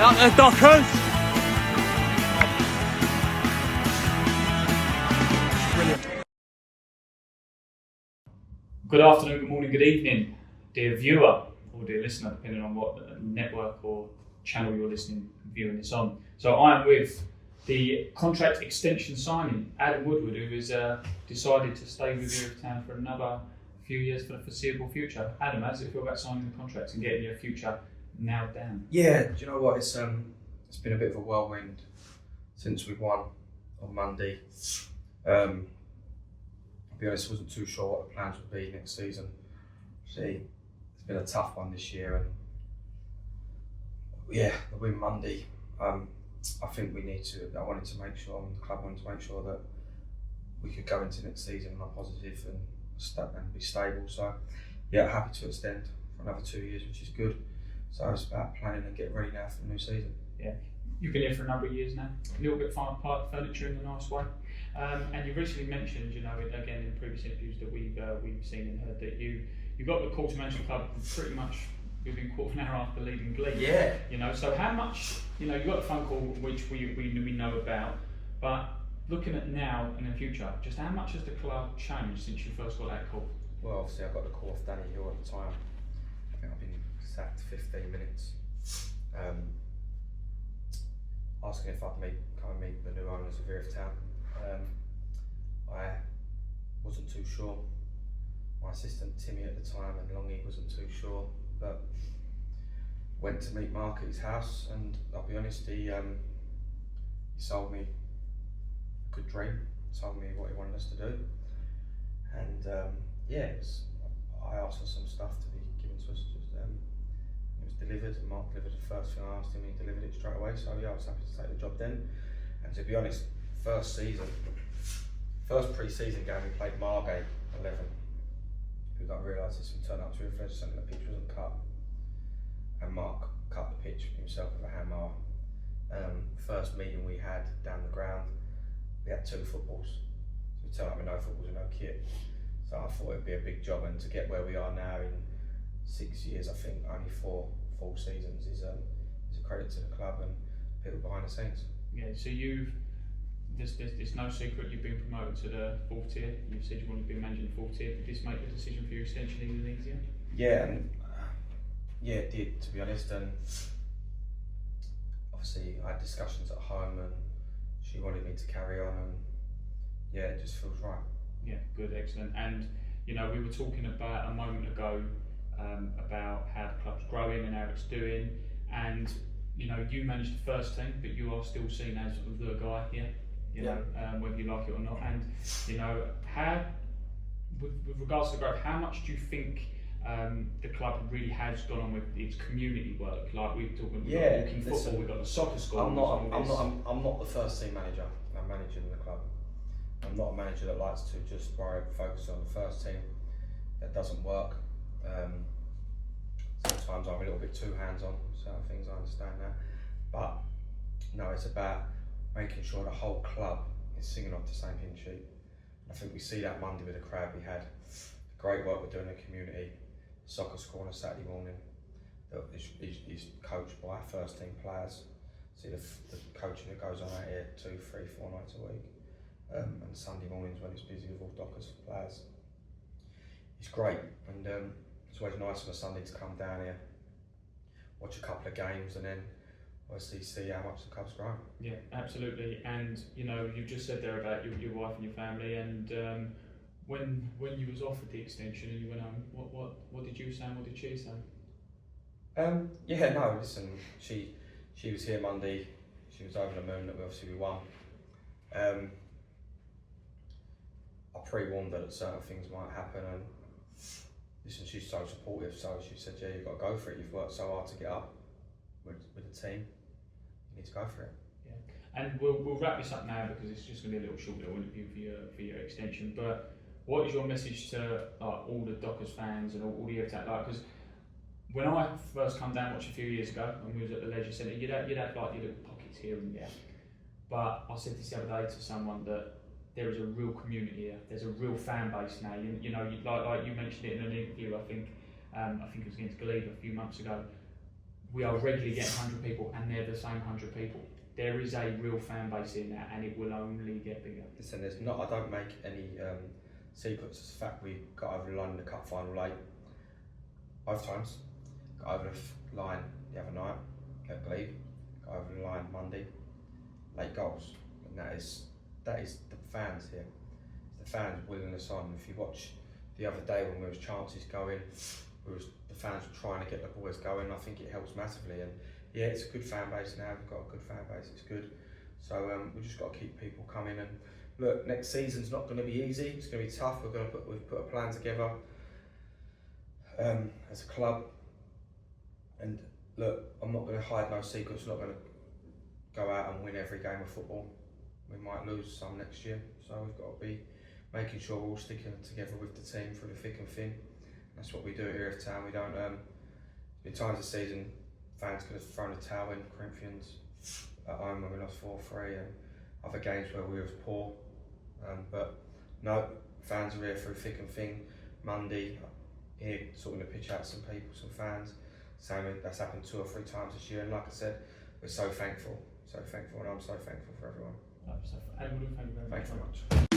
Out there, Dockers! Brilliant. Good afternoon, good morning, good evening, dear viewer or dear listener, depending on what network or channel you're viewing this on. So I am with the contract extension signing, Adam Woodward, who has decided to stay with Erith Town for another few years for the foreseeable future. Adam, how does it feel about signing the contract and getting your future nailed down? Yeah, do you know what? It's been a bit of a whirlwind since we won on Monday. I'll be honest, I wasn't too sure what the plans would be next season. See, it's been a tough one this year, and yeah, the win Monday. I think we need to. I wanted to make sure, and the club wanted to make sure that we could go into next season on a positive and be stable. So yeah, happy to extend for another 2 years, which is good. So it's about planning and getting ready now for the new season. Yeah, you've been here for a number of years now. A little bit far apart furniture in a nice way. And you recently mentioned, you know, again in previous interviews that we've seen and heard that you got the call to manage the club pretty much within quarter of an hour after leaving Glee. Yeah. You know, so how much, you know, you got the phone call which we know about, but looking at now and the future, just how much has the club changed since you first got that call? Well, obviously I got the call off Danny Hill at the time. I think I've been sacked 15 minutes. Asking if I'd come and meet the new owners of Erith Town. I wasn't too sure. My assistant Timmy at the time and Longy wasn't too sure, but went to meet Mark at his house, and I'll be honest, he sold me a good dream, told me what he wanted us to do, and I asked for some stuff to be given to us. It was delivered, and Mark delivered the first thing I asked him, and he delivered it straight away. So yeah, I was happy to take the job then. And to be honest, first pre-season game we played Margate 11. We got realised this, we turned up to Erith and the pitch wasn't cut, and Mark cut the pitch himself with a hammer. First meeting we had down the ground, we had 2 footballs. So we turned up with no footballs and no kit. So I thought it'd be a big job, and to get where we are now in 6 years, I think only 4 full seasons is a credit to the club and people behind the scenes. Yeah, so there's no secret you've been promoted to the 4th tier. You've said you want to be managing the 4th tier. Did this make the decision for your extension even easier? Yeah, and it did, to be honest. And obviously I had discussions at home, and she wanted me to carry on, and yeah, it just feels right. Yeah, good, excellent. And you know, we were talking about a moment ago about how the club's growing and how it's doing, and you know, you managed the first team, but you are still seen as the guy here. You know, whether you like it or not. And you know, how, with regards to growth, how much do you think the club really has gone on with its community work? Like we're talking, we've got walking football, we've got the soccer school. I'm not the first team manager. I'm managing the club. I'm not a manager that likes to just focus on the first team. That doesn't work. Sometimes I'm a little bit too hands-on with certain things, I understand that. But no, it's about making sure the whole club is singing off the same hymn sheet. I think we see that Monday with the crowd we had. Great work we're doing in the community. Soccer school on a Saturday morning that is coached by first team players. See the coaching that goes on out here 2, 3, 4 nights a week. And Sunday mornings when it's busy with all Dockers players. It's great, and it's always nice on a Sunday to come down here, watch a couple of games, and then obviously see how much the club's grown. Yeah, absolutely. And you know, you just said there about your wife and your family, and when you was offered the extension and you went home, what did you say and what did she say? Yeah, no, listen, she was here Monday. She was over the moon that we won. I pre-warned her that certain things might happen, and listen, she's so supportive. So she said, "Yeah, you've got to go for it. You've worked so hard to get up with the team. You need to go for it." Yeah, and we'll wrap this up now because it's just going to be a little short little interview for your extension. But what is your message to all the Dockers fans and all the Erith Town? Like, because when I first come down watch a few years ago and we was at the Leisure Centre, you'd have like your little pockets here and there. But I said this the other day to someone that there is a real community here. There's a real fan base now. You know, like you mentioned it in an interview. I think it was against Glebe a few months ago. we are regularly getting 100 people, and they're the same 100 people. There is a real fan base in that, and it will only get bigger. Listen, there's not. I don't make any secrets. It's the fact we got over the line in the cup final late, both times. Got over the line the other night at Glebe. Got over the line Monday. Late goals, and that is the fans here. It's the fans willing us on. If you watch the other day when there was chances going, the fans were trying to get the boys going. I think it helps massively. And yeah, it's a good fan base now. We've got a good fan base. It's good. So we've just got to keep people coming. And look, next season's not going to be easy. It's going to be tough. We've put a plan together as a club. And look, I'm not going to hide no secrets. I'm not going to go out and win every game of football. We might lose some next year. So we've got to be making sure we're all sticking together with the team through the thick and thin. That's what we do at Erith Town. We don't. In times of season, fans could have thrown a towel in. Corinthians at home when we lost 4-3, and other games where we were poor. But no, fans are here through thick and thin. Monday, here sorting the pitch out, some people, some fans. Same, that's happened 2 or 3 times this year. And like I said, we're so thankful, and I'm so thankful for everyone. Adam Woodward, thank you very much. Thanks very much.